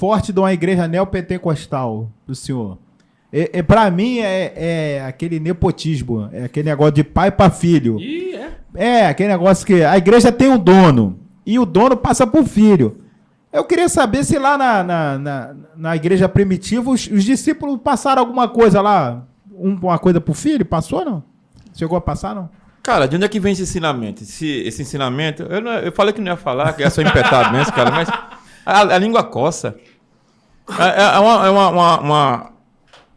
forte de uma igreja neopentecostal do senhor? Para mim é aquele nepotismo, é aquele negócio de pai para filho. É aquele negócio que a igreja tem um dono e o dono passa para o filho. Eu queria saber se lá na igreja primitiva os discípulos passaram alguma coisa lá, uma coisa para o filho, passou não? Chegou a passar não? Cara, de onde é que vem esse ensinamento? Esse ensinamento, eu falei que não ia falar, que é só impetar mesmo, cara, mas a língua coça.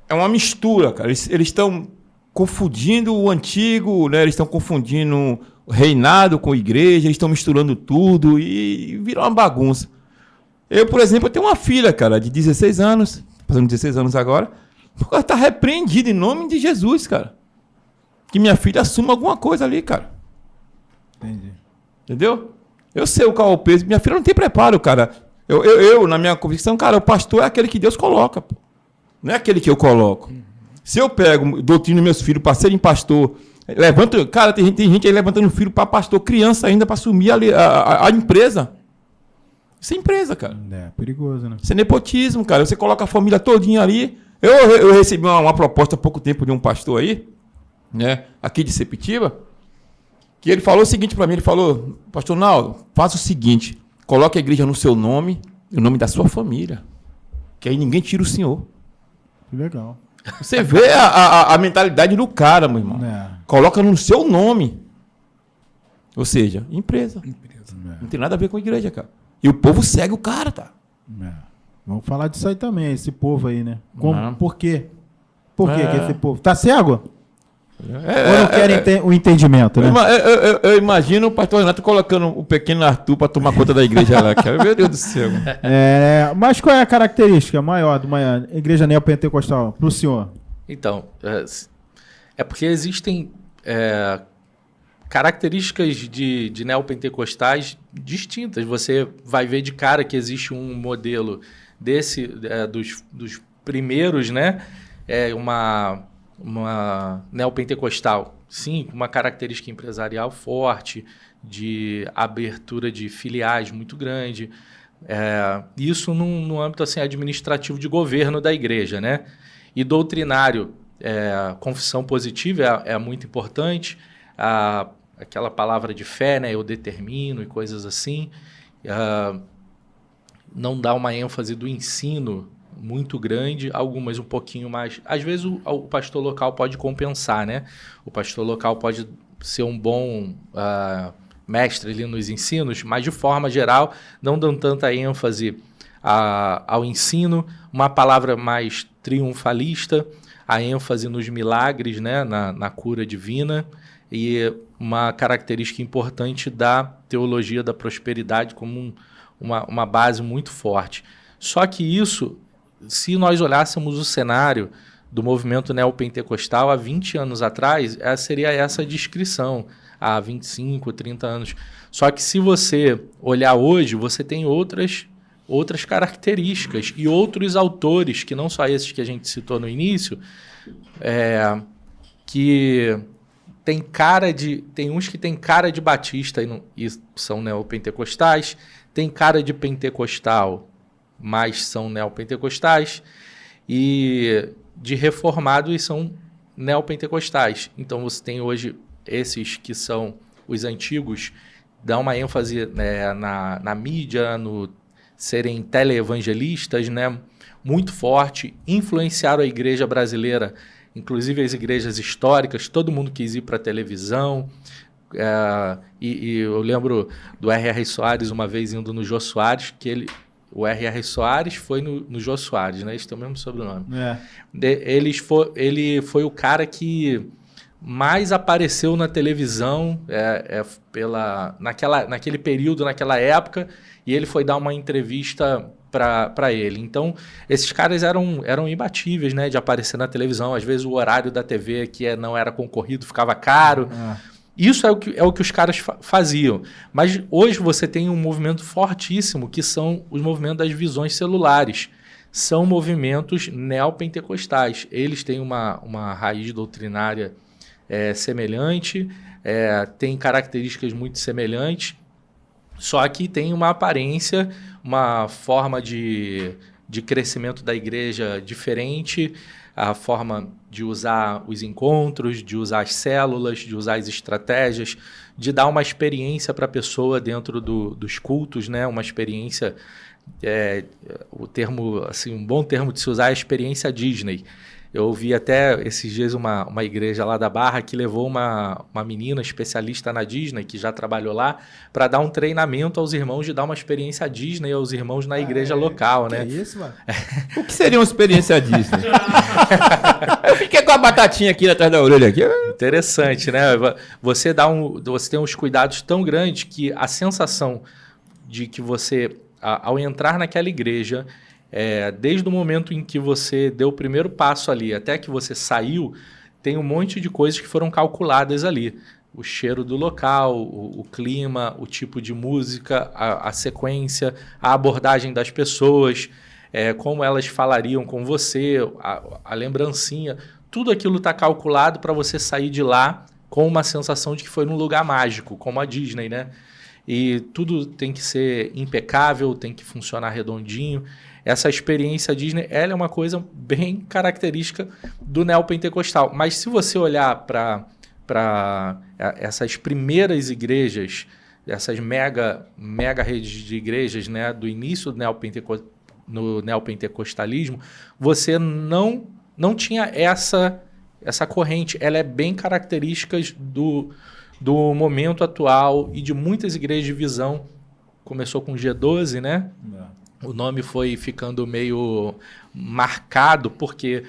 É uma mistura, cara. Eles estão confundindo o antigo, né? Eles estão confundindo o reinado com a igreja, eles estão misturando tudo e virou uma bagunça. Eu, por exemplo, tenho uma filha, cara, de 16 anos, fazendo 16 anos agora, ela está repreendida em nome de Jesus, cara. Que minha filha assuma alguma coisa ali, cara. Entendi. Entendeu? Eu sei qual é o peso. Minha filha não tem preparo, cara. Eu, na minha convicção, cara, o pastor é aquele que Deus coloca, pô. Não é aquele que eu coloco. Se eu pego, doutrino meus filhos para serem pastor, levanto, cara, tem gente aí levantando filho para pastor, criança ainda para assumir a empresa. Isso é empresa, cara. É perigoso, né? Isso é nepotismo, cara. Você coloca a família todinha ali. Eu recebi uma proposta há pouco tempo de um pastor aí, né, aqui de Sepetiba, que ele falou o seguinte para mim, ele falou, pastor Naldo, faça o seguinte, coloque a igreja no seu nome e o nome da sua família, que aí ninguém tira o senhor. Que legal. Você vê a mentalidade do cara, meu irmão. Coloca no seu nome. Ou seja, empresa. Não tem nada a ver com a igreja, cara. E o povo segue o cara, tá? Vamos falar disso aí também, esse povo aí, né? Por quê? Por que esse povo? Tá cego? Ou não querem o entendimento, né? Eu imagino o pastor Renato colocando o pequeno Arthur para tomar conta da igreja lá, cara. Meu Deus do céu. Mas qual é a característica maior de uma igreja neopentecostal para o senhor? Então, é porque existem características de neopentecostais distintas. Você vai ver de cara que existe um modelo desse, dos primeiros, né? Uma neopentecostal, sim, com uma característica empresarial forte, de abertura de filiais muito grande. Isso no âmbito assim, administrativo de governo da igreja, né? E doutrinário, confissão positiva é muito importante, aquela palavra de fé, né? Eu determino e coisas assim. Não dá uma ênfase do ensino muito grande, algumas um pouquinho mais. Às vezes o pastor local pode compensar, né? O pastor local pode ser um bom mestre ali nos ensinos, mas de forma geral não dão tanta ênfase ao ensino, uma palavra mais triunfalista, a ênfase nos milagres, né? na cura divina, e uma característica importante da teologia da prosperidade como uma base muito forte. Só que isso, se nós olhássemos o cenário do movimento neopentecostal há 20 anos atrás, seria essa descrição, há 25, 30 anos. Só que se você olhar hoje, você tem outras características e outros autores, que não só esses que a gente citou no início, que tem uns que tem cara de batista e são neopentecostais, tem cara de pentecostal, mas são neopentecostais, e de reformado e são neopentecostais. Então você tem hoje esses que são os antigos, dão uma ênfase, né, na mídia, no serem teleevangelistas, né, muito forte, influenciaram a igreja brasileira, inclusive as igrejas históricas, todo mundo quis ir para a televisão. E eu lembro do R.R. Soares uma vez indo no Jô Soares, que o R.R. Soares foi no Jô Soares, né? Eles têm o mesmo sobrenome. Ele foi o cara que mais apareceu na televisão naquele período, naquela época, e ele foi dar uma entrevista para ele. Então, esses caras eram imbatíveis, né, de aparecer na televisão. Às vezes o horário da TV que não era concorrido ficava caro. Isso é o que os caras faziam. Mas hoje você tem um movimento fortíssimo, que são os movimentos das visões celulares. São movimentos neopentecostais. Eles têm uma raiz doutrinária semelhante, têm características muito semelhantes, só que tem uma aparência, uma forma de de crescimento da igreja diferente, a forma de usar os encontros, de usar as células, de usar as estratégias, de dar uma experiência para a pessoa dentro dos cultos, né? Uma experiência, o termo, assim, um bom termo de se usar é a experiência Disney. Eu vi até esses dias uma igreja lá da Barra que levou uma menina especialista na Disney, que já trabalhou lá, para dar um treinamento aos irmãos de dar uma experiência Disney aos irmãos na igreja local, né? É isso, mano? O que seria uma experiência Disney? Eu fiquei com a batatinha aqui atrás da orelha. Aqui. Interessante, né? Você tem uns cuidados tão grandes que a sensação de que você, ao entrar naquela igreja, desde o momento em que você deu o primeiro passo ali até que você saiu, tem um monte de coisas que foram calculadas ali. O cheiro do local, o clima, o tipo de música, a sequência, a abordagem das pessoas, como elas falariam com você, a lembrancinha. Tudo aquilo está calculado para você sair de lá com uma sensação de que foi num lugar mágico, como a Disney, né? E tudo tem que ser impecável, tem que funcionar redondinho. Essa experiência Disney, ela é uma coisa bem característica do neopentecostal. Mas se você olhar para essas primeiras igrejas, essas mega redes de igrejas, né, do início do neopentecostalismo, você não tinha essa corrente. Ela é bem característica do momento atual e de muitas igrejas de visão. Começou com G12, né? O nome foi ficando meio marcado porque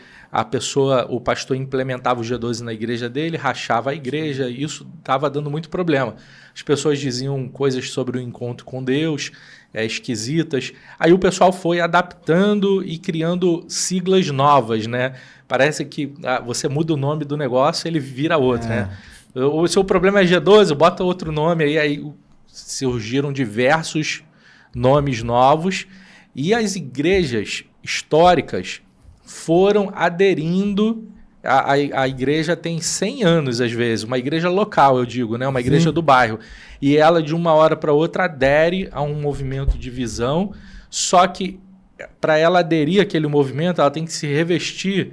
o pastor implementava o G12 na igreja dele, rachava a igreja, e isso estava dando muito problema. As pessoas diziam coisas sobre o encontro com Deus, esquisitas. Aí o pessoal foi adaptando e criando siglas novas, né? Parece que você muda o nome do negócio, ele vira outro, né? O seu problema é G12, bota outro nome aí surgiram diversos nomes novos, e as igrejas históricas foram aderindo. A igreja tem 100 anos, às vezes, uma igreja local, eu digo, né? Uma igreja do bairro. E ela, de uma hora para outra, adere a um movimento de visão, só que para ela aderir àquele movimento, ela tem que se revestir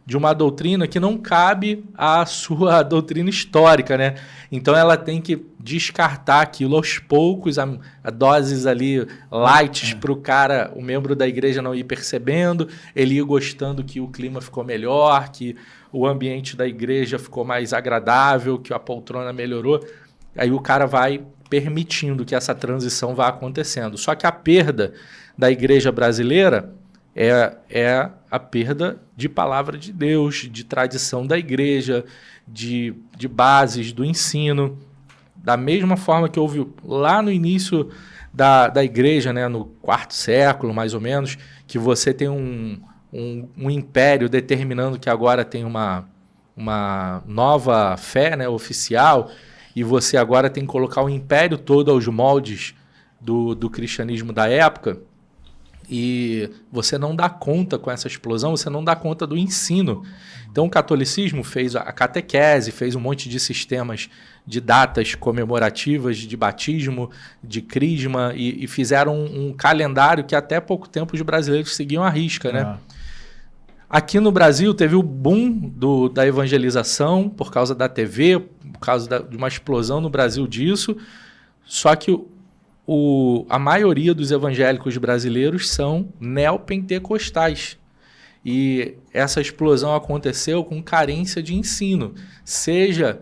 de uma doutrina que não cabe à sua doutrina histórica, né? Então ela tem que descartar aquilo aos poucos, a doses ali light para o cara, o membro da igreja não ir percebendo, ele ir gostando que o clima ficou melhor, que o ambiente da igreja ficou mais agradável, que a poltrona melhorou. Aí o cara vai permitindo que essa transição vá acontecendo. Só que a perda da igreja brasileira é a perda de palavra de Deus, de tradição da igreja, de bases do ensino. Da mesma forma que houve lá no início da igreja, né, no quarto século, mais ou menos, que você tem um império determinando que agora tem uma nova fé, né, oficial, e você agora tem que colocar o império todo aos moldes do cristianismo da época. E você não dá conta com essa explosão, você não dá conta do ensino. Então o catolicismo fez a catequese, fez um monte de sistemas de datas comemorativas, de batismo, de crisma, e fizeram um calendário que até pouco tempo os brasileiros seguiam à risca, né? Aqui no Brasil teve o boom da evangelização por causa da TV, por causa de uma explosão no Brasil disso, só que a maioria dos evangélicos brasileiros são neopentecostais. E essa explosão aconteceu com carência de ensino, seja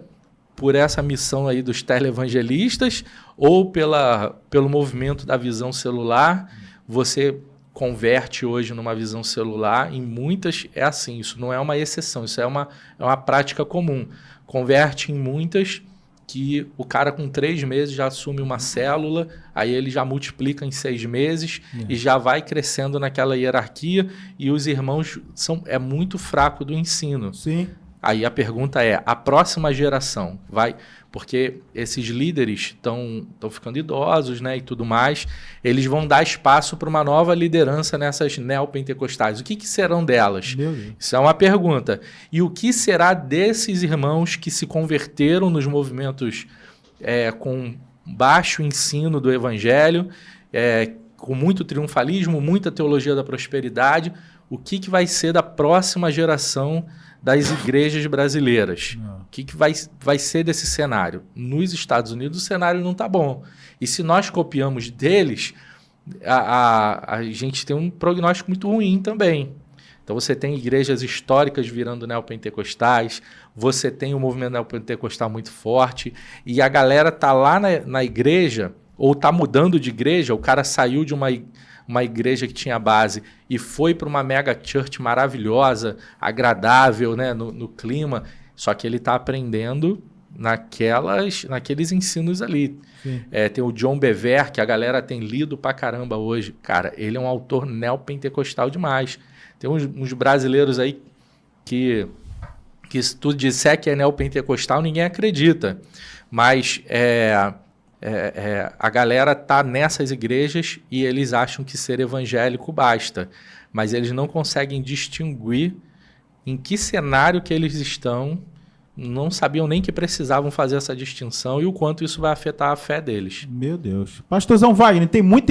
por essa missão aí dos televangelistas ou pelo movimento da visão celular. Você converte hoje numa visão celular, em muitas é assim, isso não é uma exceção, isso é uma prática comum. Converte em muitas que o cara com 3 meses já assume uma célula, aí ele já multiplica em 6 meses e já vai crescendo naquela hierarquia, e os irmãos é muito fraco do ensino. Sim. Aí a pergunta é, a próxima geração vai... Porque esses líderes estão ficando idosos, né, e tudo mais, eles vão dar espaço para uma nova liderança nessas neopentecostais. O que serão delas? Isso é uma pergunta. E o que será desses irmãos que se converteram nos movimentos com baixo ensino do evangelho, com muito triunfalismo, muita teologia da prosperidade. O que vai ser da próxima geração das igrejas brasileiras? O que vai ser desse cenário? Nos Estados Unidos o cenário não está bom. E se nós copiamos deles, a gente tem um prognóstico muito ruim também. Então você tem igrejas históricas virando neopentecostais, você tem um movimento neopentecostal muito forte, e a galera tá lá na igreja, ou tá mudando de igreja, o cara saiu de uma igreja que tinha base e foi para uma mega church maravilhosa, agradável, né, no clima, só que ele está aprendendo naqueles ensinos ali. Tem o John Bevere, que a galera tem lido pra caramba hoje. Cara, ele é um autor neopentecostal demais. Tem uns brasileiros aí que se tu disser que é neopentecostal, ninguém acredita. Mas a galera tá nessas igrejas e eles acham que ser evangélico basta. Mas eles não conseguem distinguir em que cenário que eles estão, não sabiam nem que precisavam fazer essa distinção e o quanto isso vai afetar a fé deles. Meu Deus. Pastorzão Wagner, tem muita